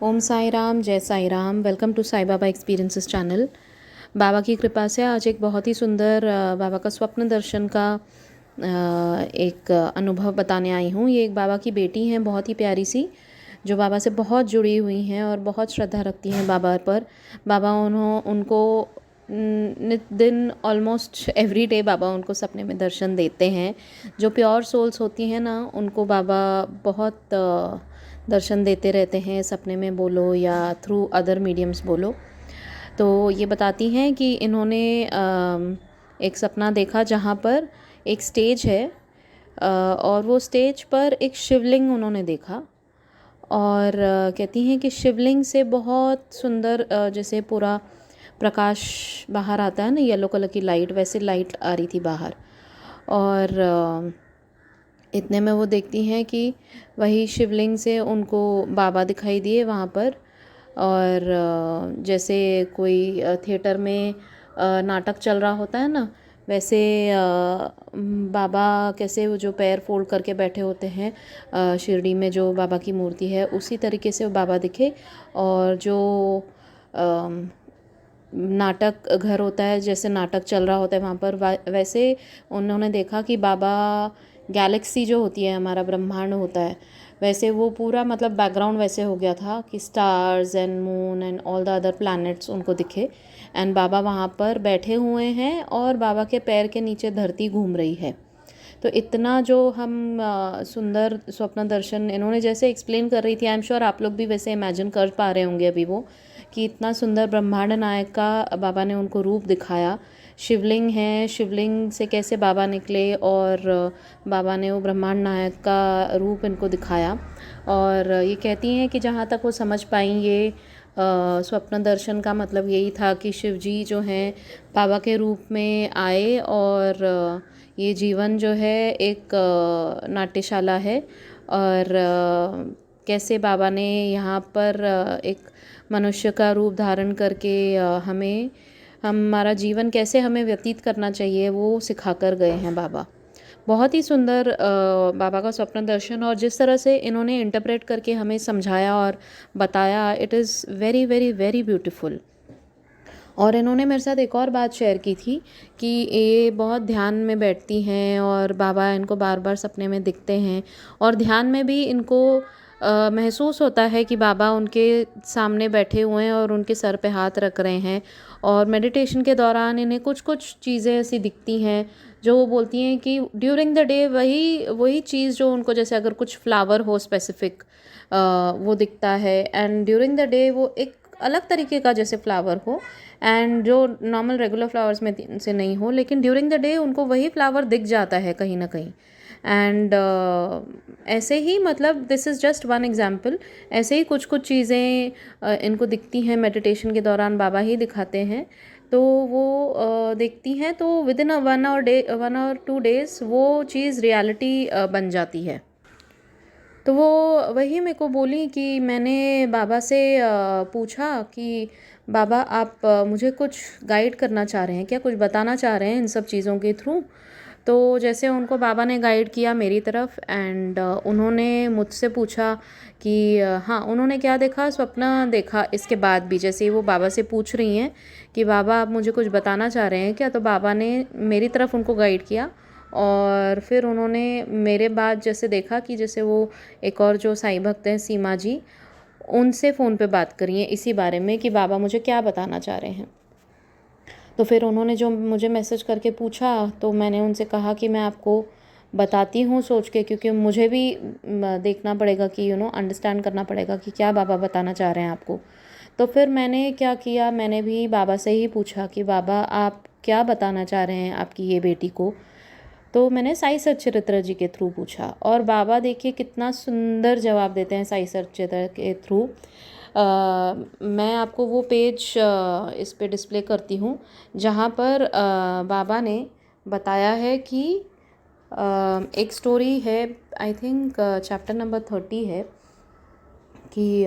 ओम साई राम, जय Sai Ram. Welcome to Sai Baba experiences channel. Baba की कृपा से आज एक बहुत ही सुंदर बाबा का स्वप्न दर्शन का एक अनुभव बताने आई हूँ। ये एक बाबा की बेटी हैं, बहुत ही प्यारी सी, जो बाबा से बहुत जुड़ी हुई हैं और बहुत श्रद्धा रखती हैं बाबा पर। बाबा उनको नित दिन ऑलमोस्ट एवरी डे बाबा उनको सपने में दर्शन देते हैं। जो प्योर सोल्स होती हैं ना, उनको बाबा बहुत दर्शन देते रहते हैं, सपने में बोलो या थ्रू अदर मीडियम्स बोलो। तो ये बताती हैं कि इन्होंने एक सपना देखा जहाँ पर एक स्टेज है, और वो स्टेज पर एक शिवलिंग उन्होंने देखा। और कहती हैं कि शिवलिंग से बहुत सुंदर, जैसे पूरा प्रकाश बाहर आता है ना, येलो कलर की लाइट, वैसे लाइट आ रही थी बाहर। और इतने में वो देखती हैं कि वही शिवलिंग से उनको बाबा दिखाई दिए वहाँ पर। और जैसे कोई थिएटर में नाटक चल रहा होता है ना, वैसे बाबा कैसे वो जो पैर फोल्ड करके बैठे होते हैं शिरडी में जो बाबा की मूर्ति है, उसी तरीके से वो बाबा दिखे। और जो नाटक घर होता है, जैसे नाटक चल रहा होता है वहाँ पर, वैसे उन्होंने देखा कि बाबा गैलेक्सी जो होती है, हमारा ब्रह्मांड होता है, वैसे वो पूरा मतलब बैकग्राउंड वैसे हो गया था कि stars and moon and all the other planets उनको दिखे। एंड बाबा वहाँ पर बैठे हुए हैं और बाबा के पैर के नीचे धरती घूम रही है। तो इतना जो हम सुंदर स्वप्न दर्शन इन्होंने जैसे एक्सप्लेन कर रही थी, आई एम श्योर आप लोग भी वैसे इमेजिन कर पा रहे होंगे अभी वो, कि इतना सुंदर ब्रह्मांड नायक का बाबा ने उनको रूप दिखाया। शिवलिंग है, शिवलिंग से कैसे बाबा निकले और बाबा ने वो ब्रह्मांड नायक का रूप इनको दिखाया। और ये कहती हैं कि जहाँ तक वो समझ पाई, ये स्वप्न दर्शन का मतलब यही था कि शिव जी जो हैं बाबा के रूप में आए, और ये जीवन जो है एक नाट्यशाला है। और कैसे बाबा ने यहाँ पर एक मनुष्य का रूप धारण करके हमें हमारा जीवन कैसे हमें व्यतीत करना चाहिए वो सिखा कर गए हैं बाबा। बहुत ही सुंदर बाबा का स्वप्न दर्शन, और जिस तरह से इन्होंने इंटरप्रेट करके हमें समझाया और बताया, it is very very very beautiful. और इन्होंने मेरे साथ एक और बात शेयर की थी कि ये बहुत ध्यान में बैठती हैं और बाबा इनको बार बार सपने में दिखते हैं, और ध्यान में भी इनको महसूस होता है कि बाबा उनके सामने बैठे हुए हैं और उनके सर पे हाथ रख रहे हैं। और मेडिटेशन के दौरान इन्हें कुछ कुछ चीज़ें ऐसी दिखती हैं जो वो बोलती हैं कि ड्यूरिंग द डे वही वही चीज़ जो उनको, जैसे अगर कुछ फ्लावर हो स्पेसिफिक, वो दिखता है, एंड ड्यूरिंग द डे वो एक अलग तरीके का जैसे फ्लावर हो, एंड जो नॉर्मल रेगुलर फ्लावर्स में से नहीं हो, लेकिन ड्यूरिंग द डे उनको वही फ्लावर दिख जाता है कहीं ना कहीं। एंड ऐसे ही, मतलब this is just one example, ऐसे ही कुछ कुछ चीज़ें इनको दिखती हैं मेडिटेशन के दौरान, बाबा ही दिखाते हैं। तो वो देखती हैं, तो विद इन 1 और 2 डेज वो चीज़ रियलिटी बन जाती है। तो वो वही मेरे को बोली कि मैंने बाबा से पूछा कि बाबा आप मुझे कुछ गाइड करना चाह रहे हैं क्या, कुछ बताना चाह रहे हैं इन सब चीज़ों के थ्रू। तो जैसे उनको बाबा ने गाइड किया मेरी तरफ, एंड उन्होंने मुझसे पूछा कि हाँ, उन्होंने क्या देखा, स्वप्न देखा। इसके बाद भी जैसे ही वो बाबा से पूछ रही हैं कि बाबा आप मुझे कुछ बताना चाह रहे हैं क्या, तो बाबा ने मेरी तरफ उनको गाइड किया। और फिर उन्होंने मेरे बाद जैसे देखा कि जैसे वो एक और जो साईं भक्त हैं सीमा जी, उनसे फ़ोन पे बात करी है इसी बारे में कि बाबा मुझे क्या बताना चाह रहे हैं। तो फिर उन्होंने जो मुझे मैसेज करके पूछा, तो मैंने उनसे कहा कि मैं आपको बताती हूँ सोच के, क्योंकि मुझे भी देखना पड़ेगा कि अंडरस्टैंड करना पड़ेगा कि क्या बाबा बताना चाह रहे हैं आपको। तो फिर मैंने क्या किया, मैंने भी बाबा से ही पूछा कि बाबा आप क्या बताना चाह रहे हैं आपकी ये बेटी को। तो मैंने साई सच्चरित्र जी के थ्रू पूछा, और बाबा देखिए कितना सुंदर जवाब देते हैं साई सच्चरित्र के थ्रू। मैं आपको वो पेज इस पे डिस्प्ले करती हूँ जहाँ पर बाबा ने बताया है कि एक स्टोरी है, आई थिंक चैप्टर नंबर 30 है, कि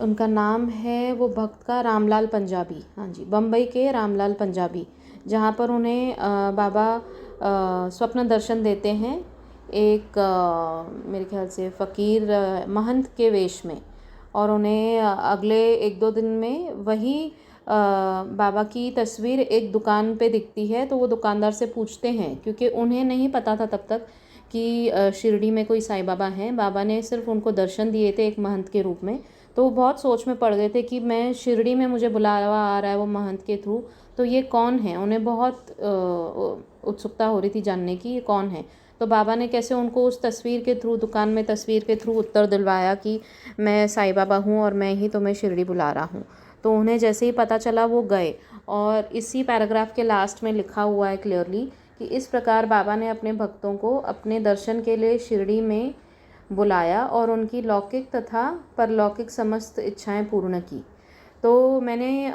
उनका नाम है वो भक्त का रामलाल पंजाबी, हाँ जी, बम्बई के रामलाल पंजाबी, जहाँ पर उन्हें बाबा स्वप्न दर्शन देते हैं एक मेरे ख्याल से फ़कीर महंत के वेश में। और उन्हें अगले 1-2 दिन में वही बाबा की तस्वीर एक दुकान पे दिखती है। तो वो दुकानदार से पूछते हैं, क्योंकि उन्हें नहीं पता था तब तक कि शिरडी में कोई साईं बाबा हैं। बाबा ने सिर्फ उनको दर्शन दिए थे एक महंत के रूप में। तो वो बहुत सोच में पड़ गए थे कि मैं शिरडी में मुझे बुलावा आ रहा है वो महंत के थ्रू, तो ये कौन है। उन्हें बहुत उत्सुकता हो रही थी जानने की ये कौन है। तो बाबा ने कैसे उनको उस तस्वीर के थ्रू, दुकान में तस्वीर के थ्रू उत्तर दिलवाया कि मैं साईं बाबा हूँ और मैं ही तुम्हें शिरडी बुला रहा हूँ। तो उन्हें जैसे ही पता चला वो गए। और इसी पैराग्राफ के लास्ट में लिखा हुआ है क्लियरली कि इस प्रकार बाबा ने अपने भक्तों को अपने दर्शन के लिए शिरडी में बुलाया और उनकी लौकिक तथा परलौकिक समस्त इच्छाएं पूर्ण की। तो मैंने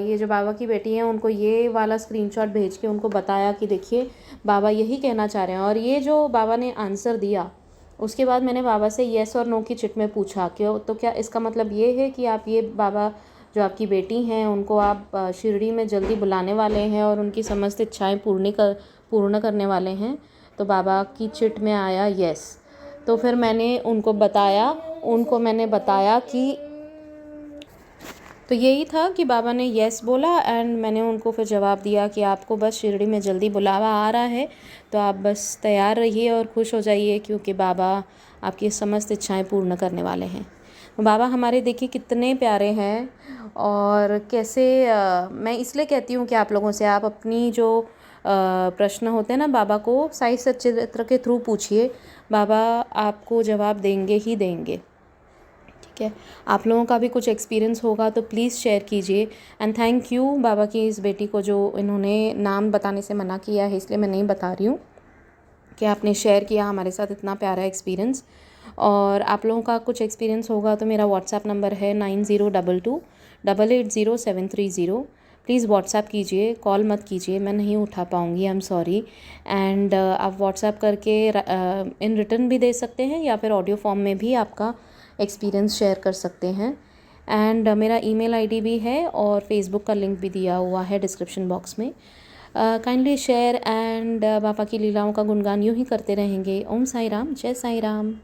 ये जो बाबा की बेटी हैं उनको ये वाला स्क्रीनशॉट भेज के उनको बताया कि देखिए बाबा यही कहना चाह रहे हैं। और ये जो बाबा ने आंसर दिया, उसके बाद मैंने बाबा से येस और नो की चिट में पूछा कि तो क्या इसका मतलब ये है कि आप ये बाबा जो आपकी बेटी हैं उनको आप शिरडी में जल्दी बुलाने वाले हैं और उनकी समस्त इच्छाएं पूर्ण करने वाले हैं। तो बाबा की चिट में आया येस। तो फिर मैंने उनको मैंने बताया कि तो यही था कि बाबा ने येस बोला एंड मैंने उनको फिर जवाब दिया कि आपको बस शिरडी में जल्दी बुलावा आ रहा है, तो आप बस तैयार रहिए और खुश हो जाइए, क्योंकि बाबा आपकी समस्त इच्छाएं पूर्ण करने वाले हैं। तो बाबा हमारे देखिए कितने प्यारे हैं। और कैसे मैं इसलिए कहती हूँ कि आप लोगों से आप अपनी जो प्रश्न होते हैं ना बाबा को साई सच्चित्र के थ्रू पूछिए, बाबा आपको जवाब देंगे ही देंगे। ठीक है, आप लोगों का भी कुछ एक्सपीरियंस होगा तो प्लीज़ शेयर कीजिए। एंड थैंक यू बाबा की इस बेटी को, जो इन्होंने नाम बताने से मना किया है इसलिए मैं नहीं बता रही हूँ, कि आपने शेयर किया हमारे साथ इतना प्यारा एक्सपीरियंस। और आप लोगों का कुछ एक्सपीरियंस होगा तो मेरा व्हाट्सएप नंबर है 9022880730। प्लीज़ व्हाट्सएप कीजिए, कॉल मत कीजिए, मैं नहीं उठा पाऊँगी, आई एम सॉरी। एंड आप व्हाट्सएप करके इन रिटर्न भी दे सकते हैं या फिर ऑडियो फॉर्म में भी आपका एक्सपीरियंस शेयर कर सकते हैं। एंड मेरा ईमेल आईडी भी है और फेसबुक का लिंक भी दिया हुआ है डिस्क्रिप्शन बॉक्स में। काइंडली शेयर एंड बाबा की लीलाओं का गुणगान यूँ ही करते रहेंगे। ओम साई राम, जय साई राम।